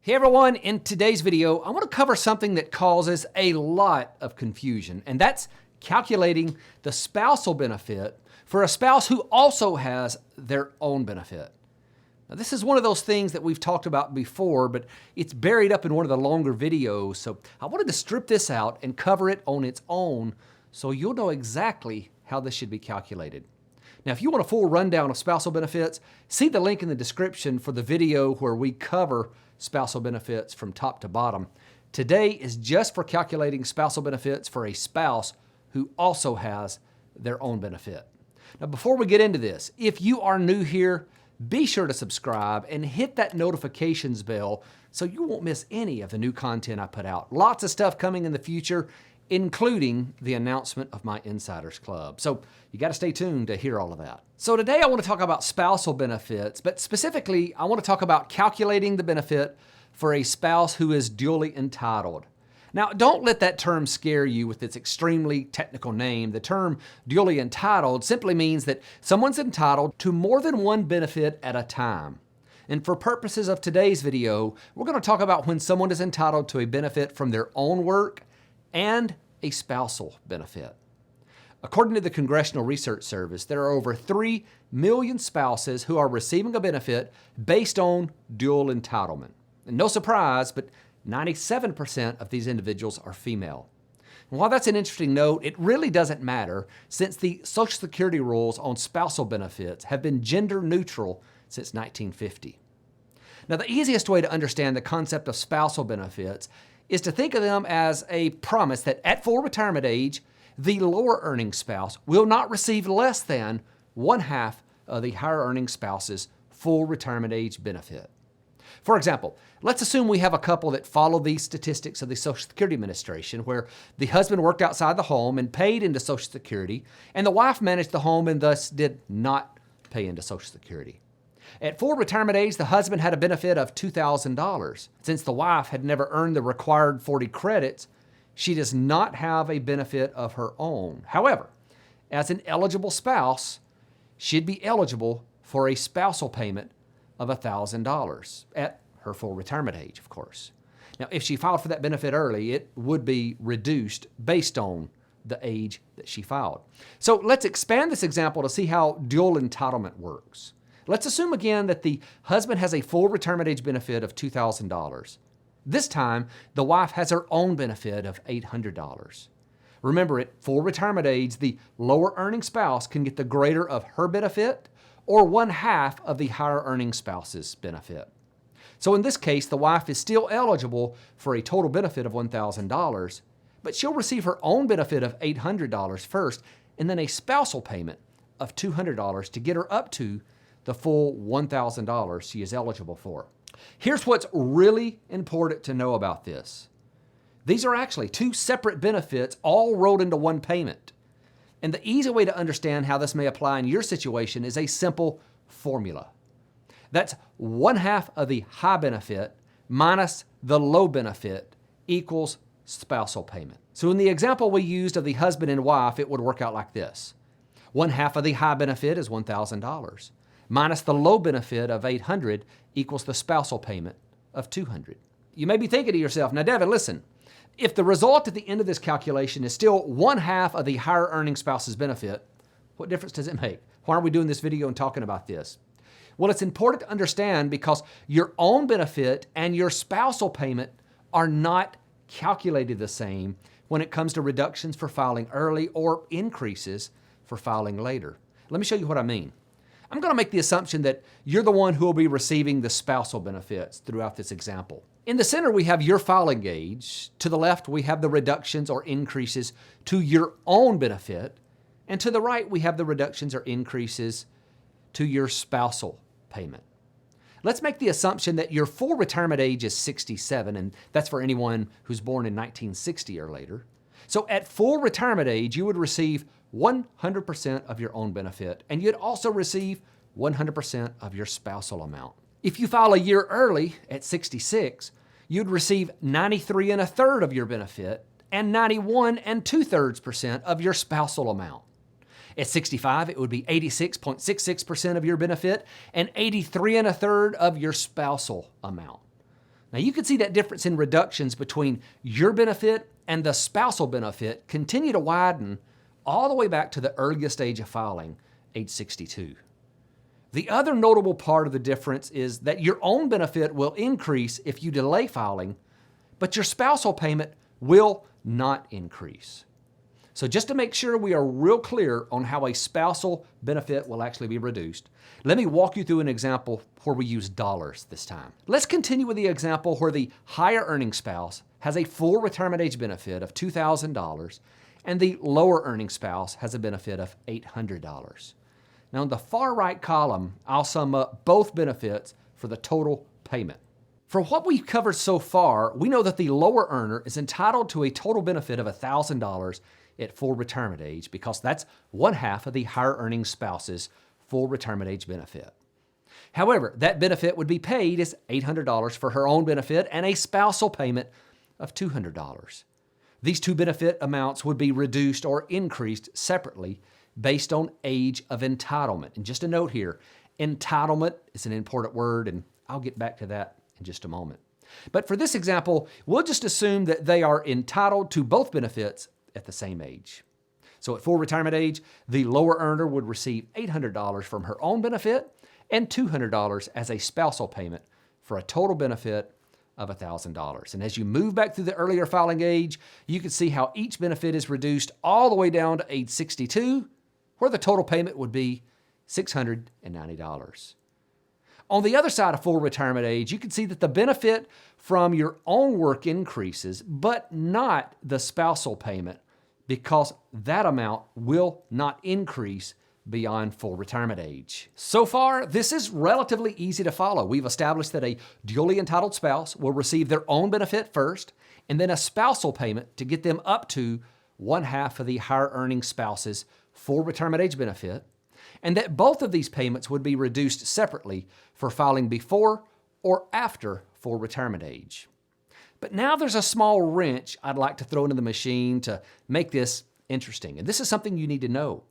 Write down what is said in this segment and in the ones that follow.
Hey everyone, in today's video, I want to cover something that causes a lot of confusion, and that's calculating the spousal benefit for a spouse who also has their own benefit. Now, this is one of those things that we've talked about before, but it's buried up in one of the longer videos, so I wanted to strip this out and cover it on its own so you'll know exactly how this should be calculated. Now, if you want a full rundown of spousal benefits, see the link in the description for the video where we cover spousal benefits from top to bottom. Today is just for calculating spousal benefits for a spouse who also has their own benefit. Now, before we get into this, if you are new here, be sure to subscribe and hit that notifications bell so you won't miss any of the new content I put out. Lots of stuff coming in the future, including the announcement of my Insiders Club. So you got to stay tuned to hear all of that. So today I want to talk about spousal benefits, but specifically I want to talk about calculating the benefit for a spouse who is duly entitled. Now, don't let that term scare you with its extremely technical name. The term duly entitled simply means that someone's entitled to more than one benefit at a time. And for purposes of today's video, we're going to talk about when someone is entitled to a benefit from their own work and a spousal benefit. According to the Congressional Research Service, there are over 3 million spouses who are receiving a benefit based on dual entitlement. And no surprise, but 97% of these individuals are female. And while that's an interesting note, it really doesn't matter since the Social Security rules on spousal benefits have been gender neutral since 1950. Now, the easiest way to understand the concept of spousal benefits is to think of them as a promise that at full retirement age, the lower earning spouse will not receive less than 1/2 of the higher earning spouse's full retirement age benefit. For example, let's assume we have a couple that follow the statistics of the Social Security Administration, where the husband worked outside the home and paid into Social Security, and the wife managed the home and thus did not pay into Social Security. At full retirement age, the husband had a benefit of $2,000. Since the wife had never earned the required 40 credits, she does not have a benefit of her own. However, as an eligible spouse, she'd be eligible for a spousal payment of $1,000 at her full retirement age, of course. Now, if she filed for that benefit early, it would be reduced based on the age that she filed. So let's expand this example to see how dual entitlement works. Let's assume again that the husband has a full retirement age benefit of $2,000. This time, the wife has her own benefit of $800. Remember, at full retirement age, the lower earning spouse can get the greater of her benefit or 1/2 of the higher earning spouse's benefit. So in this case, the wife is still eligible for a total benefit of $1,000, but she'll receive her own benefit of $800 first and then a spousal payment of $200 to get her up to the full $1,000 she is eligible for. Here's what's really important to know about this. These are actually 2 separate benefits all rolled into one payment. And the easy way to understand how this may apply in your situation is a simple formula. That's 1/2 of the high benefit minus the low benefit equals spousal payment. So in the example we used of the husband and wife, it would work out like this. 1/2 of the high benefit is $1,000. Minus the low benefit of $800 equals the spousal payment of $200. You may be thinking to yourself, now Devin, listen, if the result at the end of this calculation is still 1/2 of the higher earning spouse's benefit, what difference does it make? Why aren't we doing this video and talking about this? Well, it's important to understand because your own benefit and your spousal payment are not calculated the same when it comes to reductions for filing early or increases for filing later. Let me show you what I mean. I'm going to make the assumption that you're the one who will be receiving the spousal benefits throughout this example. In the center, we have your filing age. To the left, we have the reductions or increases to your own benefit. And to the right, we have the reductions or increases to your spousal payment. Let's make the assumption that your full retirement age is 67, and that's for anyone who's born in 1960 or later. So at full retirement age, you would receive 100% of your own benefit, and you'd also receive 100% of your spousal amount. If you file a year early at 66, you'd receive 93 1/3 of your benefit and 91 2/3% of your spousal amount. At 65, it would be 86.66% of your benefit and 83 1/3 of your spousal amount. Now you can see that difference in reductions between your benefit and the spousal benefit continue to widen all the way back to the earliest age of filing, age 62. The other notable part of the difference is that your own benefit will increase if you delay filing, but your spousal payment will not increase. So just to make sure we are real clear on how a spousal benefit will actually be reduced, let me walk you through an example where we use dollars this time. Let's continue with the example where the higher earning spouse has a full retirement age benefit of $2,000 and the lower earning spouse has a benefit of $800. Now in the far right column, I'll sum up both benefits for the total payment. For what we've covered so far, we know that the lower earner is entitled to a total benefit of $1,000 at full retirement age because that's one half of the higher earning spouse's full retirement age benefit. However, that benefit would be paid as $800 for her own benefit and a spousal payment of $200. These two benefit amounts would be reduced or increased separately based on age of entitlement. And just a note here, entitlement is an important word, and I'll get back to that in just a moment. But for this example, we'll just assume that they are entitled to both benefits at the same age. So at full retirement age, the lower earner would receive $800 from her own benefit and $200 as a spousal payment for a total benefit of $1,000. And as you move back through the earlier filing age, you can see how each benefit is reduced all the way down to age 62, where the total payment would be $690. On the other side of full retirement age, you can see that the benefit from your own work increases, but not the spousal payment, because that amount will not increase beyond full retirement age. So far, this is relatively easy to follow. We've established that a duly entitled spouse will receive their own benefit first, and then a spousal payment to get them up to one half of the higher earning spouse's full retirement age benefit, and that both of these payments would be reduced separately for filing before or after full retirement age. But now there's a small wrench I'd like to throw into the machine to make this interesting, and this is something you need to know.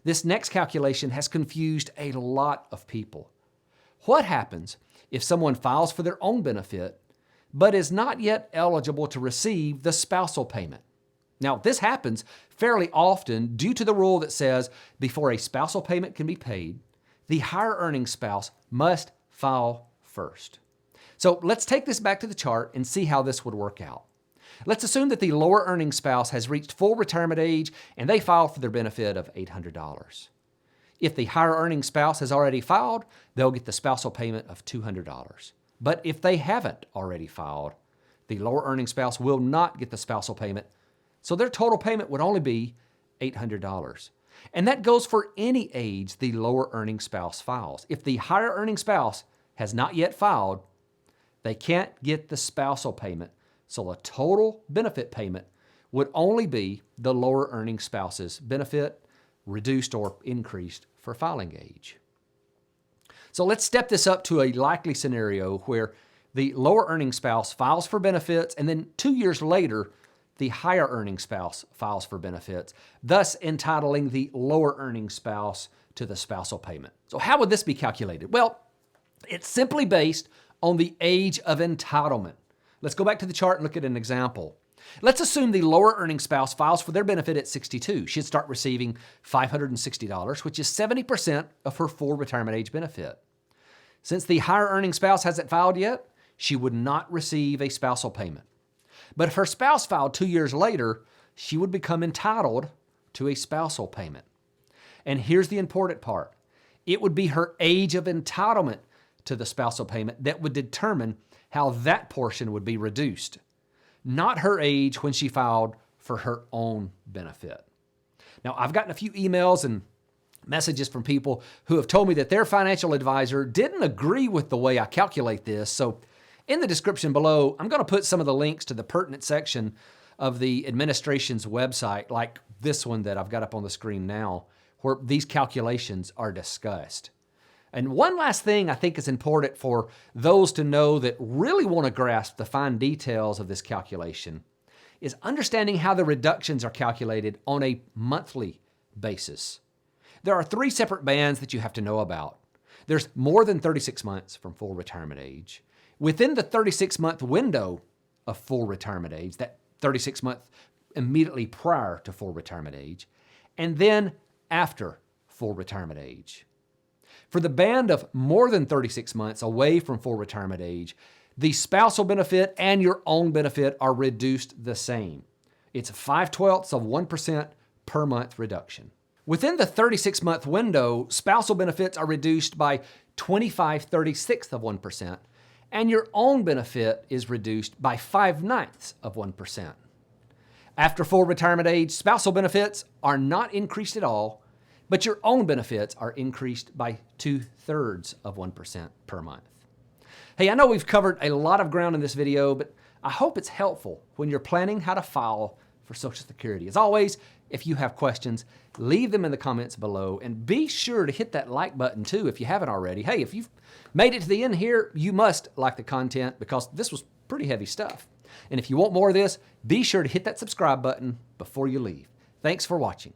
This next calculation has confused a lot of people. What happens if someone files for their own benefit but is not yet eligible to receive the spousal payment? Now, this happens fairly often due to the rule that says before a spousal payment can be paid, the higher earning spouse must file first. So let's take this back to the chart and see how this would work out. Let's assume that the lower earning spouse has reached full retirement age and they file for their benefit of $800. If the higher earning spouse has already filed, they'll get the spousal payment of $200. But if they haven't already filed, the lower earning spouse will not get the spousal payment, so their total payment would only be $800. And that goes for any age the lower earning spouse files. If the higher earning spouse has not yet filed, they can't get the spousal payment, so the total benefit payment would only be the lower earning spouse's benefit, reduced or increased for filing age. So let's step this up to a likely scenario where the lower earning spouse files for benefits and then 2 years later, the higher earning spouse files for benefits, thus entitling the lower earning spouse to the spousal payment. So how would this be calculated? Well, it's simply based on the age of entitlement. Let's go back to the chart and look at an example. Let's assume the lower earning spouse files for their benefit at 62. She'd start receiving $560, which is 70% of her full retirement age benefit. Since the higher earning spouse hasn't filed yet, she would not receive a spousal payment. But if her spouse filed 2 years later, she would become entitled to a spousal payment. And here's the important part. It would be her age of entitlement to the spousal payment that would determine how that portion would be reduced, not her age when she filed for her own benefit. Now, I've gotten a few emails and messages from people who have told me that their financial advisor didn't agree with the way I calculate this. So in the description below, I'm going to put some of the links to the pertinent section of the administration's website, like this one that I've got up on the screen now, where these calculations are discussed. And one last thing I think is important for those to know that really want to grasp the fine details of this calculation is understanding how the reductions are calculated on a monthly basis. There are 3 separate bands that you have to know about. There's more than 36 months from full retirement age, Within the 36-month window of full retirement age, that 36-month immediately prior to full retirement age, and then after full retirement age. For the band of more than 36 months away from full retirement age, the spousal benefit and your own benefit are reduced the same. It's 0.05% per month reduction. Within the 36-month window, spousal benefits are reduced by 25/36%, and your own benefit is reduced by 0.05%. After full retirement age, spousal benefits are not increased at all, but your own benefits are increased by 0.02% per month. Hey, I know we've covered a lot of ground in this video, but I hope it's helpful when you're planning how to file for Social Security. As always, if you have questions, leave them in the comments below, and be sure to hit that like button too if you haven't already. Hey, if you've made it to the end here, you must like the content because this was pretty heavy stuff. And if you want more of this, be sure to hit that subscribe button before you leave. Thanks for watching.